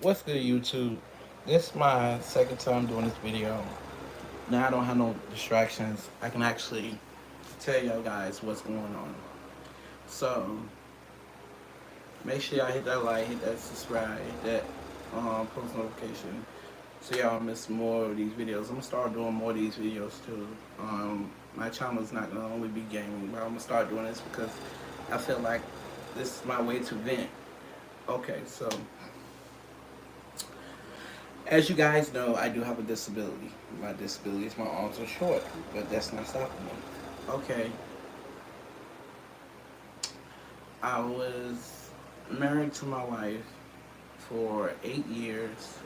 What's good, YouTube? This is my second time doing this video. Now I don't have no distractions. I can actually tell y'all guys what's going on. So make sure y'all hit that like, hit that subscribe, hit that post notification, so y'all miss more of these videos. I'm gonna start doing more of these videos too. My channel is not gonna only be gaming, but I'm gonna start doing this because I feel like this is my way to vent. Okay, so as you guys know, I do have a disability. My disability is my arms are short, but that's not stopping me. Okay, I was married to my wife for 8 years.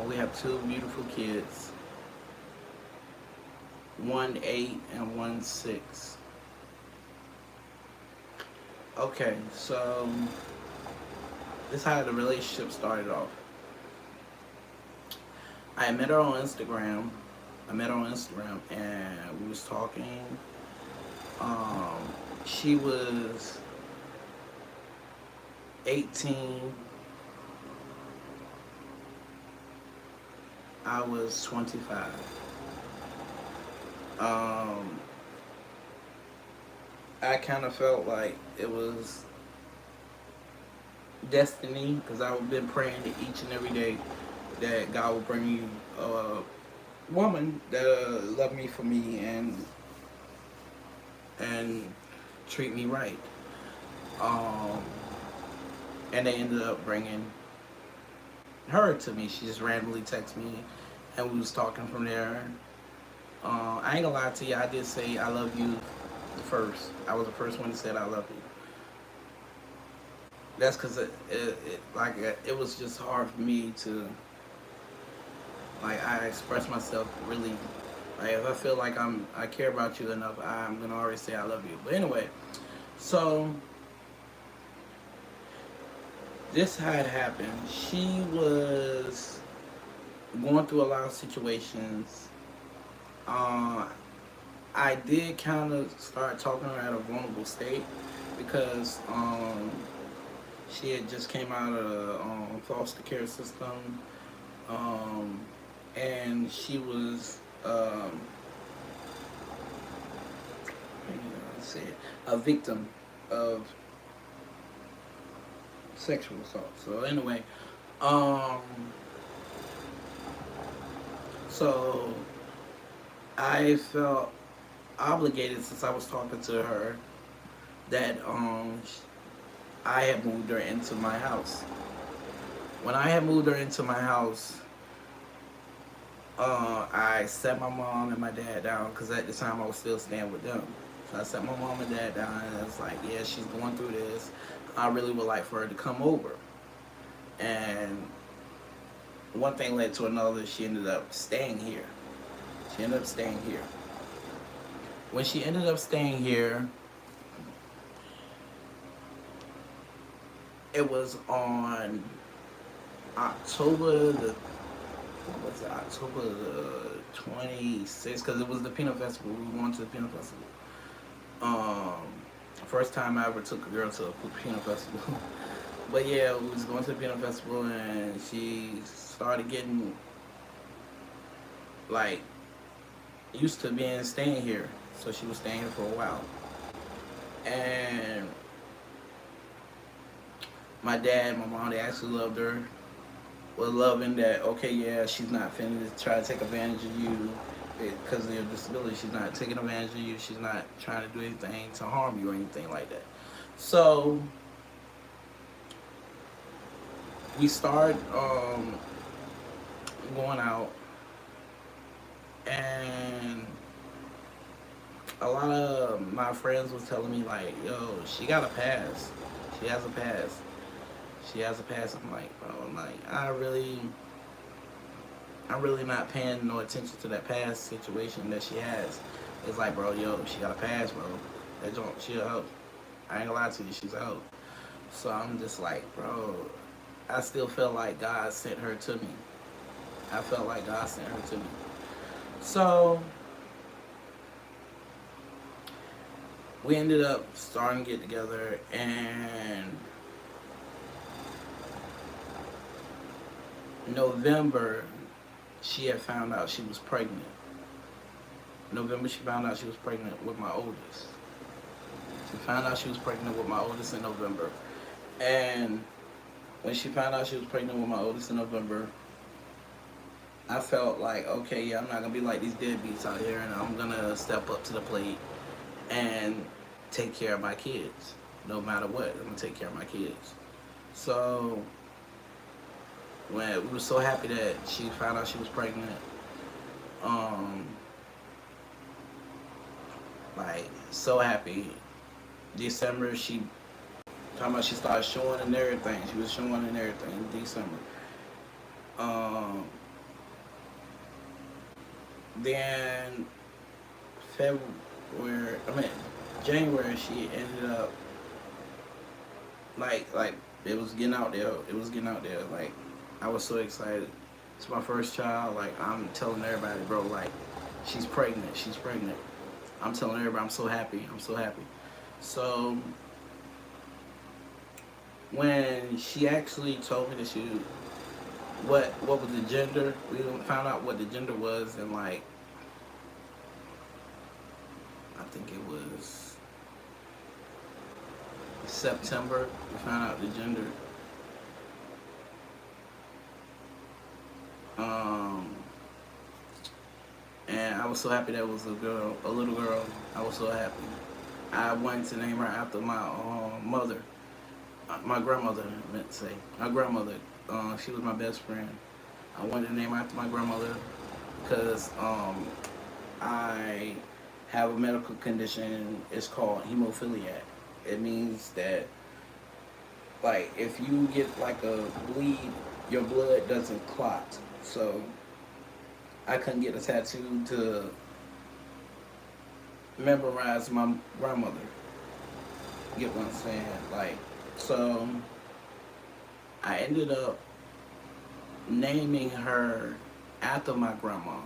We have two beautiful kids, one 8 and one 6. Okay, so this is how the relationship started off. I met her on Instagram. And we was talking. Um, she was 18. I was 25. I kind of felt like it was destiny because I've been praying each and every day that God will bring you a woman that love me for me and treat me right. Um, and they ended up bringing her to me. She just randomly texted me, and we was talking from there. I ain't gonna lie to you. I did say I love you first. I was the first one that said I love you. That's because it was just hard for me to, like, I express myself really. Like, if I feel like I care about you enough, I'm gonna always say I love you. But anyway, so this had happened. She was going through a lot of situations. Uh, I did kind of start talking to her at a vulnerable state because she had just came out of the foster care system, um, and she was let's say a victim of sexual assault. So anyway, um, so I felt obligated since I was talking to her that I had moved her into my house. When I had moved her into my house, I sat my mom and my dad down because at the time I was still staying with them. So I sat my mom and dad down and I was like, yeah, she's going through this. I really would like for her to come over. And one thing led to another. She ended up staying here. She ended up staying here. When she ended up staying here, it was on October the what was it, October the 26th, because it was the Peanut Festival. We went to the Peanut Festival. Um, First time I ever took a girl to a Peanut Festival. But yeah, we was going to the Peanut Festival, and she started getting like used to being staying here. So she was staying here for a while, and my dad, my mom, they actually loved her. Was loving that. Okay, yeah, she's not finna try to take advantage of you because of your disability. She's not taking advantage of you. She's not trying to do anything to harm you or anything like that. So we start going out, and a lot of my friends was telling me like, "Yo, she got a pass. She has a pass. She has a pass." I'm like, bro, I'm like, I'm really not paying no attention to that past situation that she has. It's like, bro, yo, she got a pass, bro. That don't, she a hoe. I ain't gonna lie to you, she's a hoe. So I'm just like, bro, I still feel like God sent her to me. I felt like God sent her to me. So we ended up starting to get together, and November, she had found out she was pregnant. November, she found out she was pregnant with my oldest. She found out she was pregnant with my oldest in November. And when she found out she was pregnant with my oldest in November, I felt like, okay, yeah, I'm not gonna be like these deadbeats out here, and I'm gonna step up to the plate and take care of my kids, no matter what. I'm gonna take care of my kids. So when we were so happy that she found out she was pregnant, um, like so happy. December, she talking about she started showing and everything. She was showing and everything in December. Um, then February, I mean January, she ended up like it was getting out there. It was getting out there. Like I was so excited. It's my first child. Like I'm telling everybody, bro. Like she's pregnant. She's pregnant. I'm telling everybody, I'm so happy. I'm so happy. So when she actually told me that she what was the gender, we found out what the gender was, and like I think it was September. We found out the gender. Um, and I was so happy that it was a girl, a little girl. I was so happy. I wanted to name her after my mother, my grandmother. I meant to say my grandmother. She was my best friend. I wanted to name her after my grandmother because I have a medical condition. It's called hemophiliac. It means that like if you get like a bleed, your blood doesn't clot. So I couldn't get a tattoo to memorize my grandmother. Get what I'm saying? Like, so I ended up naming her after my grandma.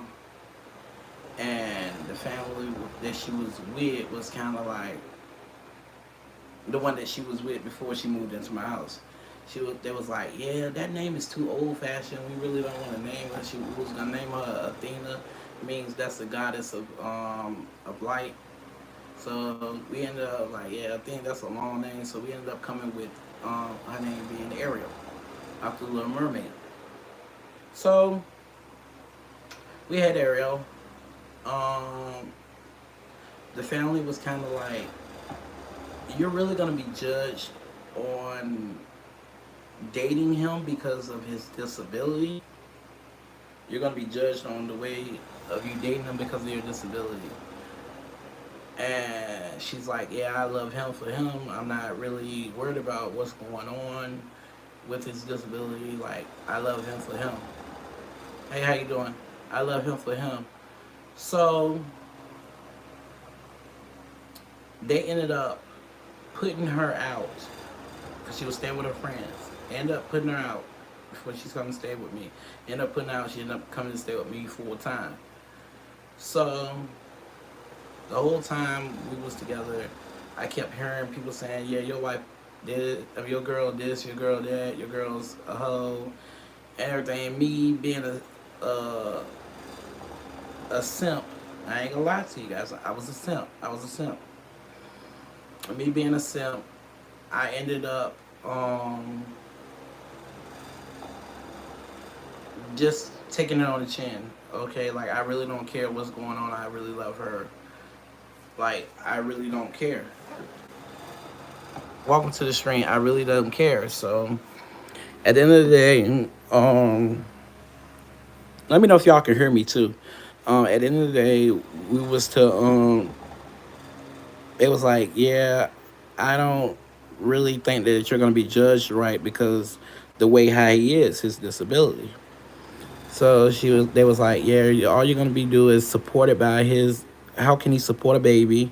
And the family that she was with was kind of like the one that she was with before she moved into my house. They was like, yeah, that name is too old fashioned. We really don't want to name her. She was gonna name her Athena. It means that's the goddess of light. So we ended up like, yeah, I think that's a long name. So we ended up coming with her name being Ariel, after the Little Mermaid. So we had Ariel. Um, the family was kind of like, you're really gonna be judged on dating him because of his disability. You're gonna be judged on the way of you dating him because of your disability. And she's like, yeah, I love him for him. I'm not really worried about what's going on with his disability. Like, I love him for him. Hey, how you doing? I love him for him. So they ended up putting her out because she was staying with her friends. They ended up putting her out before she's coming to stay with me. Ended up putting her out. She ended up coming to stay with me full time. So the whole time we was together, I kept hearing people saying, "Yeah, your wife did, your girl this, your girl that, your girl's a hoe, and everything." Me being a simp, I ain't gonna lie to you guys. I was a simp. I was a simp. Me being a simp, I ended up just taking it on the chin. Okay, like I really don't care what's going on. I really love her. Like I really don't care. Welcome to the stream. I really don't care. So at the end of the day, let me know if y'all can hear me too. At the end of the day, we was to it was like, yeah, I don't really think that you're gonna be judged right because the way how he is, his disability. So they was like, yeah, all you're gonna be do is supported by his. How can he support a baby?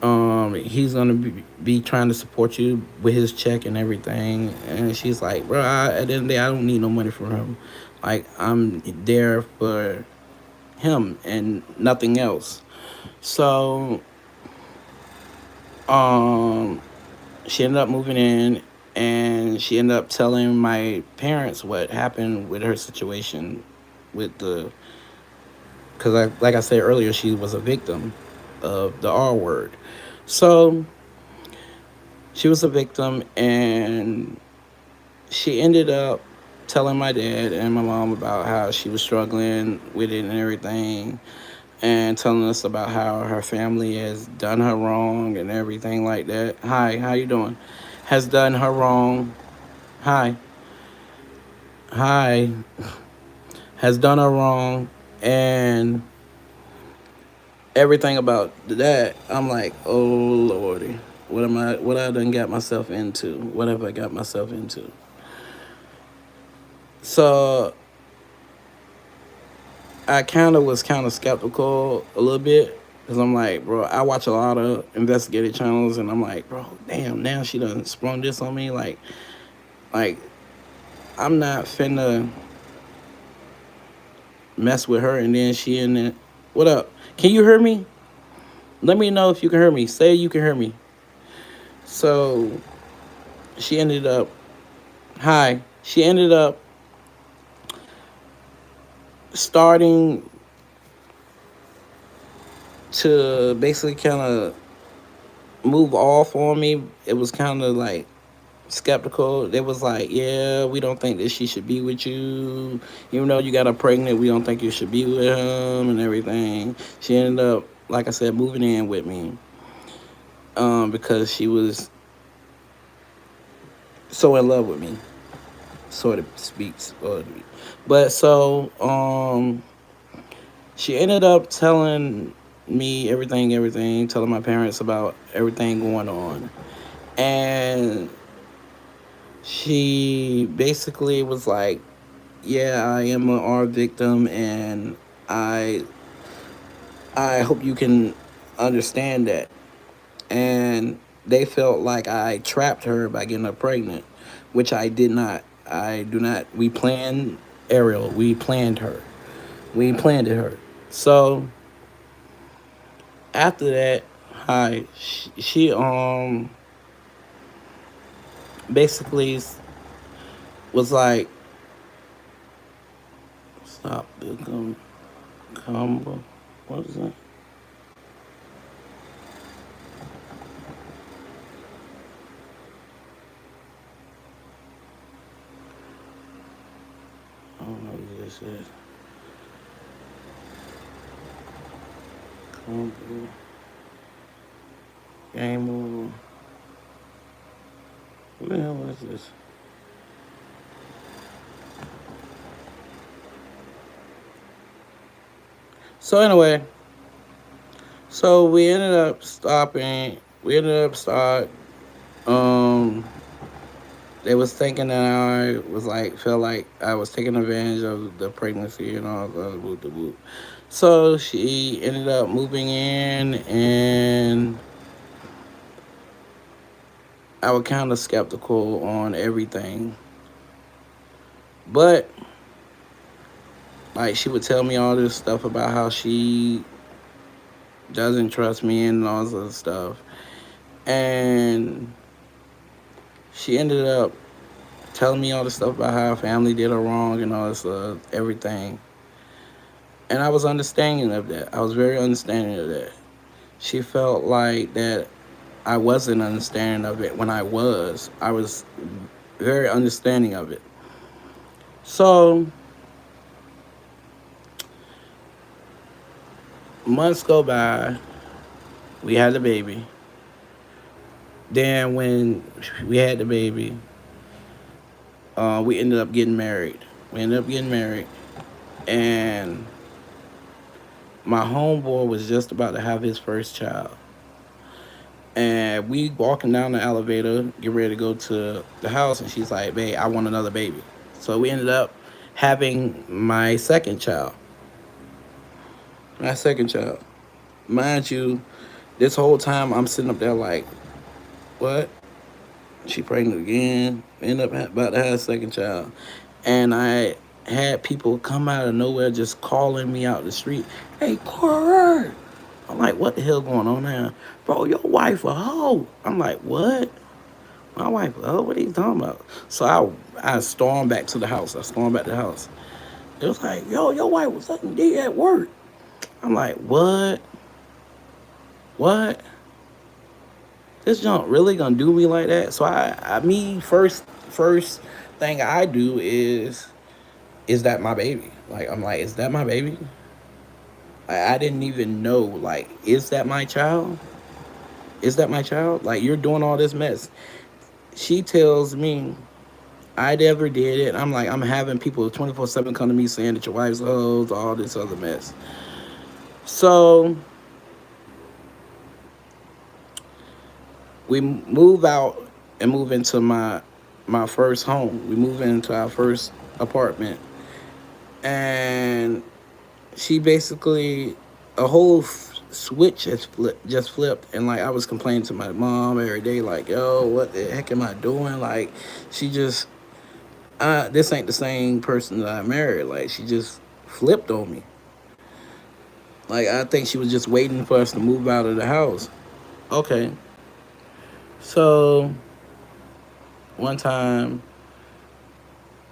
He's gonna be trying to support you with his check and everything. And she's like, bro, at the end of the day, I don't need no money from him. Like I'm there for him and nothing else. So um, she ended up moving in. And she ended up telling my parents what happened with her situation with the, because like I said earlier, she was a victim of the R word. So she was a victim, and she ended up telling my dad and my mom about how she was struggling with it and everything, and telling us about how her family has done her wrong and everything like that. Hi, how you doing? Has done her wrong. Hi, hi, has done her wrong, and everything about that. I'm like, oh lordy, what am I? What I done got myself into? What have I got myself into? So I kind of skeptical a little bit, because I'm like, bro, I watch a lot of investigative channels, and I'm like, bro, damn, now she done sprung this on me. Like I'm not finna mess with her, and then she in it. What up? Can you hear me? Let me know if you can hear me. Say you can hear me. So she ended up. Hi. She ended up starting to basically kind of move off on me. It was kind of like skeptical. They was like, yeah, we don't think that she should be with you. Even though you got her pregnant, we don't think you should be with him and everything. She ended up, like I said, moving in with me, because she was so in love with me, sort of speaks. But so she ended up telling me everything, telling my parents about everything going on. And she basically was like, yeah, I am an R victim, and I I hope you can understand that. And they felt like I trapped her by getting her pregnant, which I did not. I do not. We planned Ariel. We planned her. We planned her. So after that, hi, she basically was like, stop become combo. What is that? I don't know what this is. Combo. Game over. What the hell is this? So anyway, so we ended up stopping. We ended up start. Um, they was thinking that I was like felt like I was taking advantage of the pregnancy and all the whoop the whoop. So she ended up moving in, and I was kind of skeptical on everything, but like she would tell me all this stuff about how she doesn't trust me and all this other stuff, and she ended up telling me all this stuff about how her family did her wrong and all this everything. And I was understanding of that. I was very understanding of that. She felt like that I wasn't understanding of it when I was. I was very understanding of it. So months go by. We had the baby. Then when we had the baby, we ended up getting married. We ended up getting married, and my homeboy was just about to have his first child. And we walking down the elevator, get ready to go to the house, and she's like, "Babe, I want another baby." So we ended up having my second child. My second child. Mind you, this whole time I'm sitting up there like, "What? She pregnant again?" End up about to have a second child, and I had people come out of nowhere just calling me out the street. "Hey, Corey!" I'm like, "What the hell going on now, bro? Your wife a hoe?" I'm like, "What? My wife, oh, what are you talking about? So I stormed back to the house. I stormed back to the house. It was like, yo, your wife was sucking dick at work. I'm like, what? What? This junk really gonna do me like that? So first thing I do is that my baby? Like, I'm like, is that my baby? I didn't even know. Like, is that my child? Is that my child? Like, you're doing all this mess. She tells me I never did it. I'm like, I'm having people 24/7 come to me saying that your wife's hoes, all this other mess. So we move out and move into my first home. We move into our first apartment, and she basically a whole switch just flipped, and like I was complaining to my mom every day, like, yo, what the heck am I doing? Like, she just this ain't the same person that I married. Like, she just flipped on me. Like, I think she was just waiting for us to move out of the house. Okay, so one time,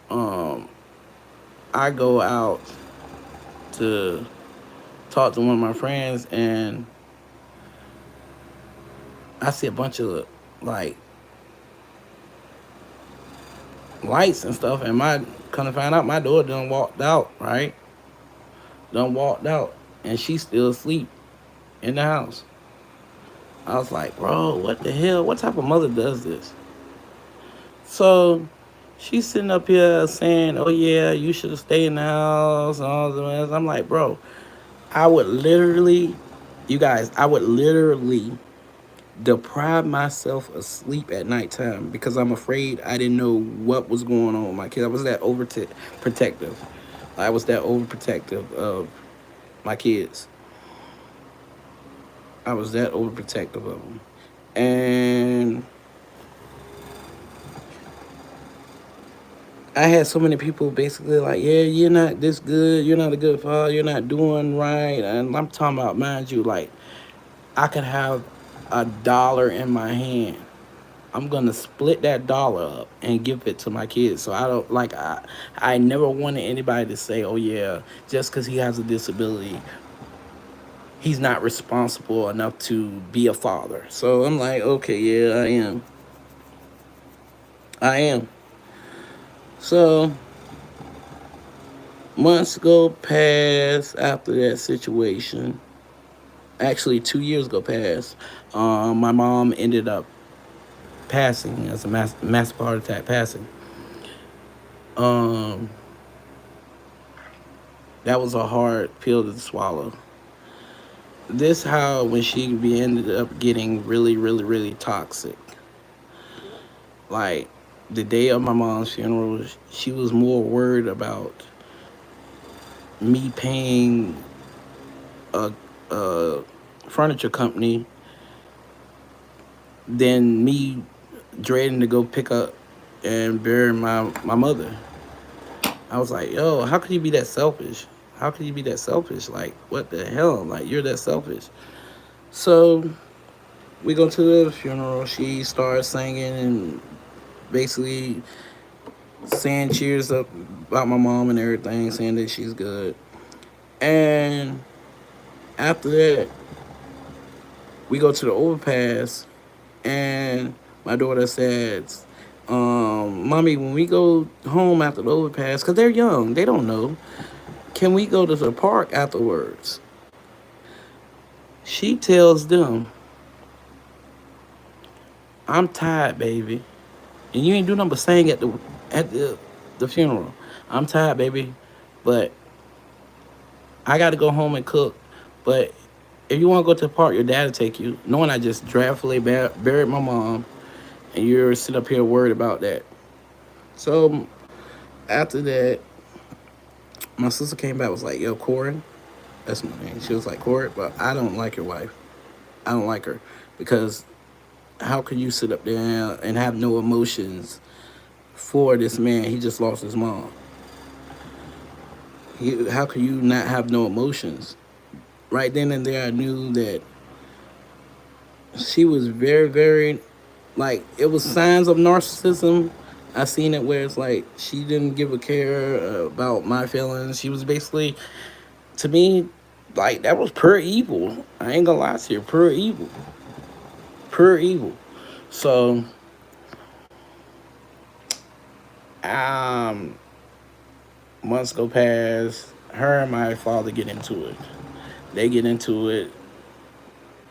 um, I go out to talk to one of my friends, and I see a bunch of like lights and stuff, and my kind of find out my daughter done walked out, right? Done walked out, and she's still asleep in the house. I was like, bro, what the hell? What type of mother does this? So she's sitting up here saying, oh yeah, you should have stayed in the house and all the rest. I'm like, bro, I would literally, you guys, I would literally deprive myself of sleep at nighttime because I'm afraid I didn't know what was going on with my kids. I was that overprotective. I was that overprotective of my kids. I was that overprotective of them. And I had so many people basically like, yeah, you're not this good. You're not a good father. You're not doing right. And I'm talking about, mind you, like, I could have $1 in my hand. I'm gonna split that dollar up and give it to my kids. So I don't like I never wanted anybody to say, oh yeah, just because he has a disability, he's not responsible enough to be a father. So I'm like, okay, yeah, I am. I am. So months go past after that situation. Actually, 2 years go past. My mom ended up passing as a massive heart attack, passing. Um, that was a hard pill to swallow. This how when she ended up getting really, really, really toxic. Like, the day of my mom's funeral, she was more worried about me paying a, a furniture company than me dreading to go pick up and bury my mother. I was like, yo, how could you be that selfish? How could you be that selfish? Like, what the hell? Like, you're that selfish. So we go to the funeral. She starts singing and basically saying cheers up about my mom and everything, saying that she's good. And after that, we go to the overpass, and my daughter says, Mommy, when we go home after the overpass, because they're young, they don't know, can we go to the park afterwards? She tells them, I'm tired, baby. And you ain't do nothing but sing at the funeral. I'm tired, baby, but I got to go home and cook. But if you want to go to the park, your dad will take you. Knowing I just drastically buried my mom, and you're sitting up here worried about that. So after that, my sister came back, was like, yo, Corin, that's my name. She was like, Corin, but I don't like your wife. I don't like her because how can you sit up there and have no emotions for this man? He just lost his mom. How can you not have no emotions? Right then and there, I knew that she was very, very like it was signs of narcissism. I seen it where it's like she didn't give a care about my feelings. She was basically, to me, like that was pure evil. I ain't gonna lie to you, pure evil, pure evil. So, um, months go past. Her and my father get into it. They get into it,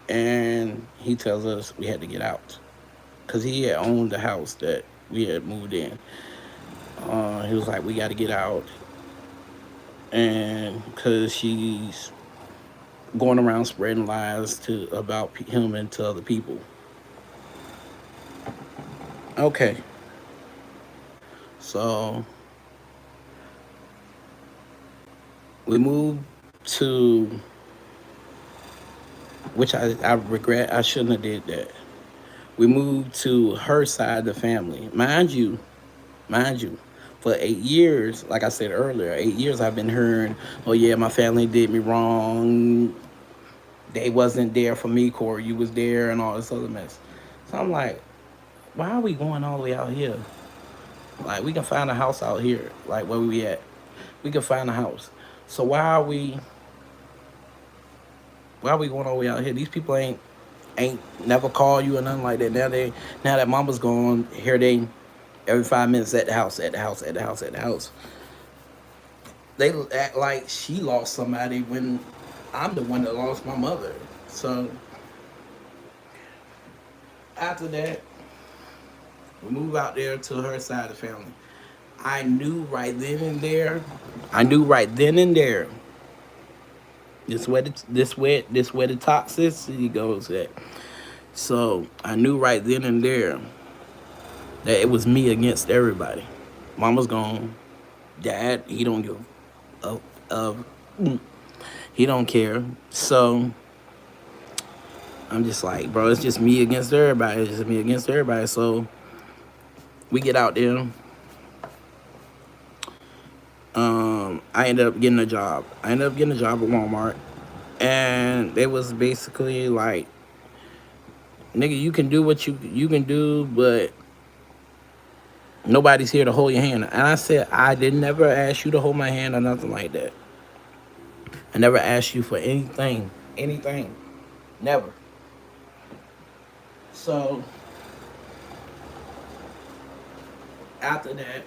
and he tells us we had to get out because he had owned the house that we had moved in. He was like, we got to get out, and because she's going around spreading lies to about him and to other people. Okay, so we moved to, which I regret. I shouldn't have did that. We moved to her side of the family, mind you. For 8 years, like I said earlier, 8 years I've been hearing, "Oh yeah, my family did me wrong. They wasn't there for me, Corey. You was there, and all this other mess." So I'm like, why are we going all the way out here? Like we can find a house out here, like where we at. We can find a house. So why are we going all the way out here? These people ain't never call you or nothing like that. Now that mama's gone, here they every 5 minutes at the house, at the house, at the house, at the house. They act like she lost somebody when I'm the one that lost my mother. So after that, we move out there to her side of the family. I knew right then and there. I knew right then and there. This where the toxicity goes at. So I knew right then and there that it was me against everybody. Mama's gone. Dad, he don't give a, a he don't care. So I'm just like, bro, it's just me against everybody. It's just me against everybody. So we get out there. I ended up getting a job. I ended up getting a job at Walmart, and they was basically like, nigga, you can do what you can do, but nobody's here to hold your hand. And I said, I did never ask you to hold my hand or nothing like that. I never asked you for anything, never. So after that,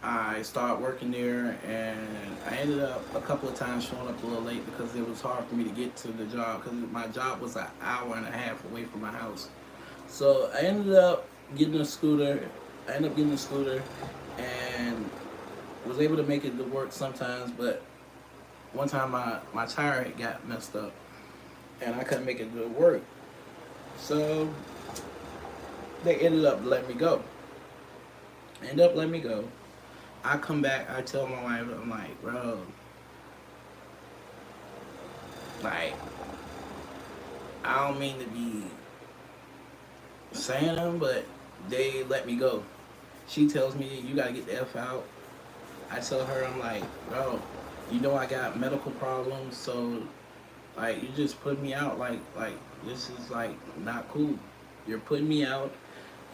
I started working there, and I ended up a couple of times showing up a little late because it was hard for me to get to the job because my job was an hour and a half away from my house. So I ended up getting a scooter. I ended up getting a scooter and was able to make it to work sometimes, but one time my tire had got messed up and I couldn't make it to work. So they ended up letting me go. Ended up letting me go. I come back, I tell my wife, I'm like, bro, like, I don't mean to be saying them, but they let me go. She tells me, you gotta get the F out. I tell her, I'm like, bro, you know I got medical problems, so like you just put me out, like this is like not cool. You're putting me out.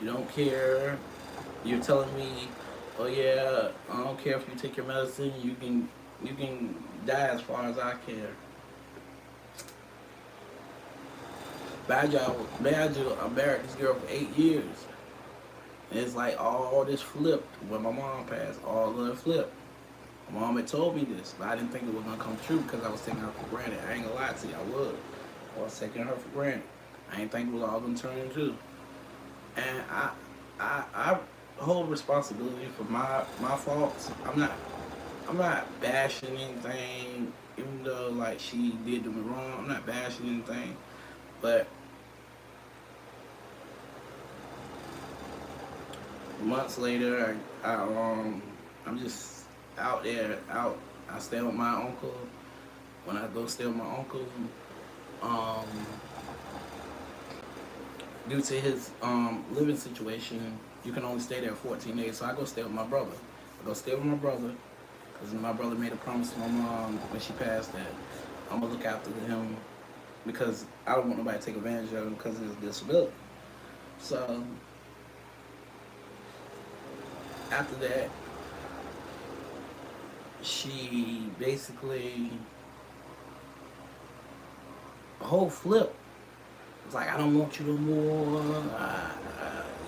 You don't care. You're telling me, oh yeah, I don't care if you take your medicine. You can die as far as I care. Bad job. I married this girl for 8 years. And it's like all this flipped when my mom passed. All of it flipped. My mom had told me this, but I didn't think it was gonna come true because I was taking her for granted. I ain't gonna lie to you, I was taking her for granted. I didn't think it was all gonna turn into. And I hold responsibility for my faults. I'm not bashing anything, even though like she did do me wrong. I'm not bashing anything, but months later, I'm just out there. I stay with my uncle. When I go stay with my uncle, um, due to his living situation, you can only stay there 14 days. So I go stay with my brother. I go stay with my brother because my brother made a promise to my mom when she passed that I'm gonna look after him because I don't want nobody to take advantage of him because of his disability. So after that, she basically whole flip. It's like, I don't want you no more.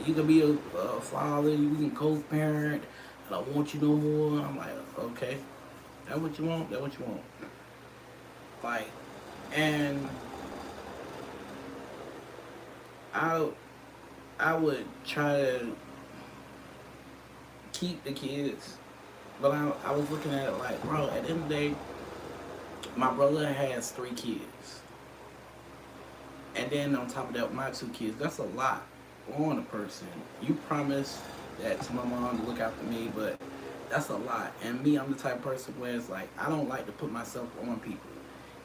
You can be a father. You can co-parent. I don't want you no more. I'm like, okay, that what you want? That what you want? Like, and I I would try to keep the kids, but I was looking at it like, bro, at the end of the day, my brother has 3 kids. And then on top of that, my 2 kids, that's a lot on a person. You promised that to my mom to look after me, but that's a lot. And me, I'm the type of person where it's like, I don't like to put myself on people.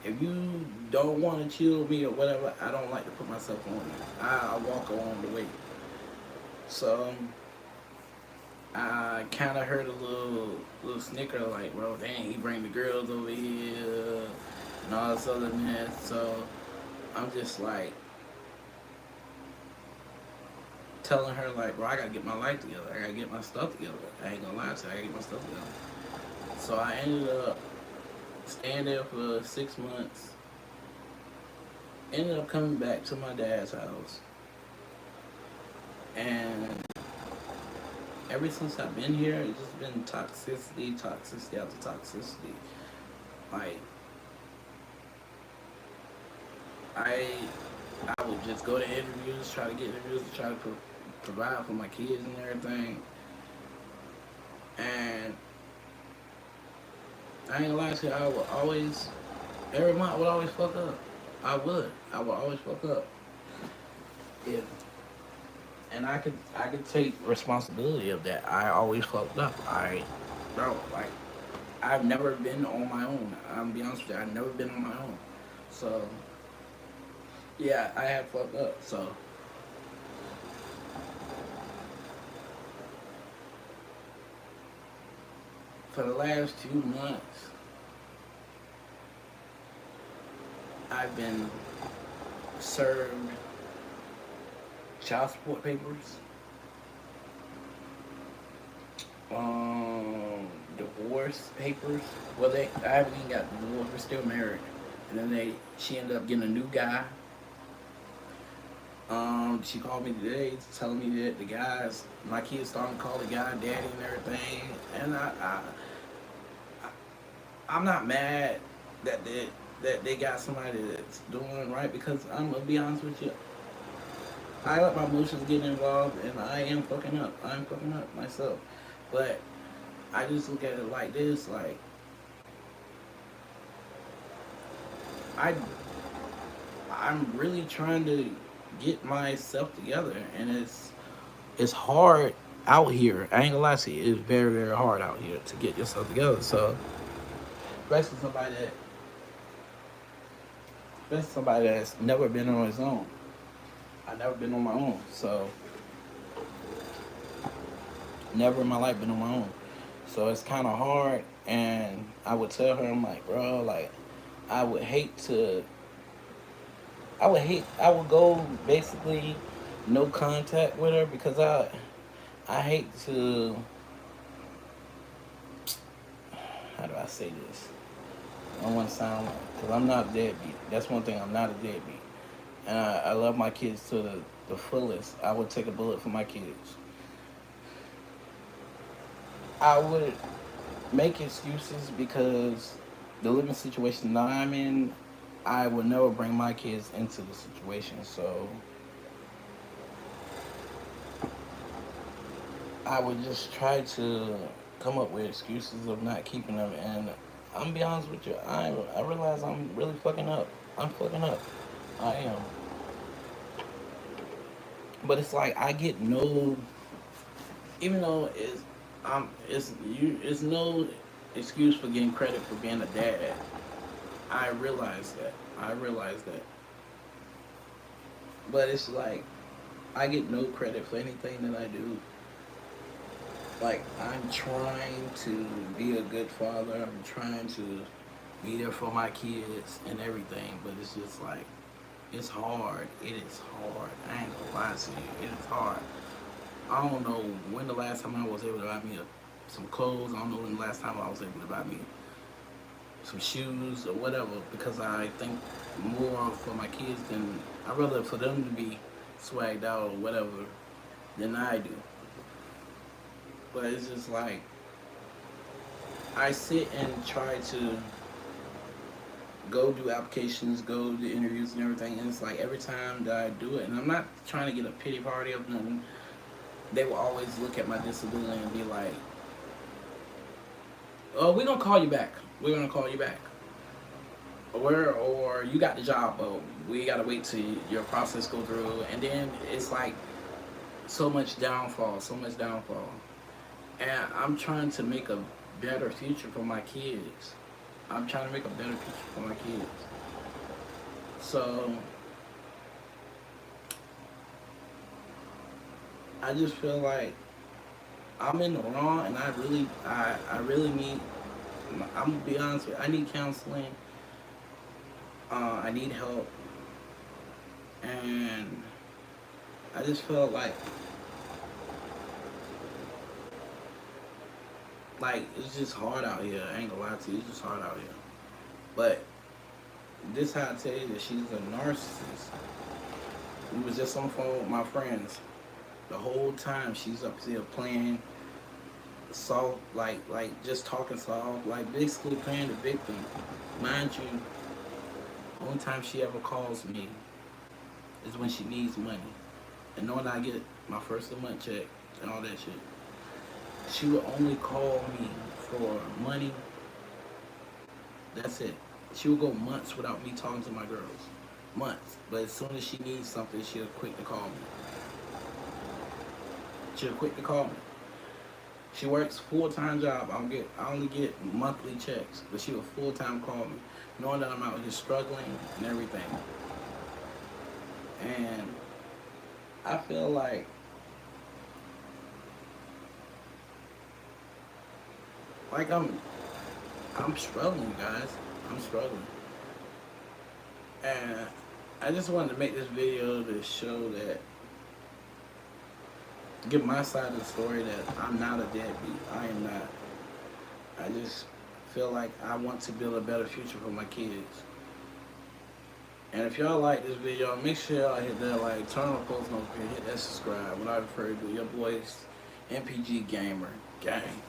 If you don't want to chill me or whatever, I don't like to put myself on you. I walk along the way. So I kind of heard a little snicker like, bro, dang, he bring the girls over here and all this other mess. So I'm just like telling her like, bro, I gotta get my life together. I gotta get my stuff together. I ain't gonna lie to you, I gotta get my stuff together. So I ended up staying there for 6 months. Ended up coming back to my dad's house, and ever since I've been here, it's just been toxicity after toxicity. Like I, I would just go to interviews, try to get interviews, to try to provide for my kids and everything. And I ain't gonna lie to you, I would always, every month I would always fuck up. I would always fuck up. Yeah. And I could take responsibility of that. I always fucked up. Bro, like, I've never been on my own. I'm gonna be honest with you, I've never been on my own. So yeah, I have fucked up. So for the last 2 months, I've been served child support papers, divorce papers. Well, I haven't even got divorced. We're still married, and then she ended up getting a new guy. She called me today telling me that my kids starting to call the guy daddy and everything, and I'm not mad that they got somebody that's doing right, because I'm gonna be honest with you, I let my emotions get involved, and I am fucking up. I'm fucking up myself, but I just look at it like this: like I I'm really trying to get myself together, and it's hard out here. I ain't gonna lie to you, it's very very hard out here to get yourself together. So especially somebody that's never been on his own. I never been on my own, so never in my life been on my own. So it's kind of hard, and I would tell her, I'm like, bro, like I would hate to. I would go basically no contact with her, because I hate to. How do I say this? I don't want to sound like, because I'm not a deadbeat. That's one thing, I'm not a deadbeat. And I love my kids to the fullest. I would take a bullet for my kids. I would make excuses because the living situation that I'm in, I would never bring my kids into the situation. So I would just try to come up with excuses of not keeping them. And I'm gonna be honest with you, I realize I'm really fucking up. I'm fucking up. I am. But it's like I get no, even though it's no excuse for getting credit for being a dad. I realize that. I realize that. But it's like I get no credit for anything that I do. Like, I'm trying to be a good father. I'm trying to be there for my kids and everything, but it's just like, it's hard. It is hard. I ain't gonna lie to you. It is hard. I don't know when the last time I was able to buy me some clothes. I don't know when the last time I was able to buy me some shoes or whatever, because I think more for my kids than, I'd rather for them to be swagged out or whatever than I do. But it's just like, I sit and try to go do applications, go to interviews and everything, and it's like every time that I do it, and I'm not trying to get a pity party of nothing, they will always look at my disability and be like, "Oh, we're gonna call you back. We're gonna call you back." Or you got the job, but we gotta wait till your process go through, and then it's like so much downfall, so much downfall. And I'm trying to make a better future for my kids. I'm trying to make a better future for my kids. So I just feel like I'm in the wrong, and I really need. I'm gonna be honest with you. I need counseling. I need help, and I just feel like it's just hard out here. I ain't gonna lie to you. It's just hard out here. But this how I tell you that she's a narcissist. We was just on the phone with my friends. The whole time she's up there playing soft, like just talking soft, like basically playing the victim. Mind you, the only time she ever calls me is when she needs money. And knowing I get my first of the month check and all that shit, she would only call me for money. That's it. She would go months without me talking to my girls. Months. But as soon as she needs something, she'll quick to call me. She'll quick to call me. She works full-time job. I only get monthly checks, but she will full-time call me, knowing that I'm out here struggling and everything. And I feel like I'm struggling, guys. I'm struggling. And I just wanted to make this video to show that, give my side of the story, that I'm not a deadbeat. I am not. I just feel like I want to build a better future for my kids. And if y'all like this video, make sure y'all hit that like, turn on post notifications, hit that subscribe. Without further ado, your boy's MPG Gamer Gang.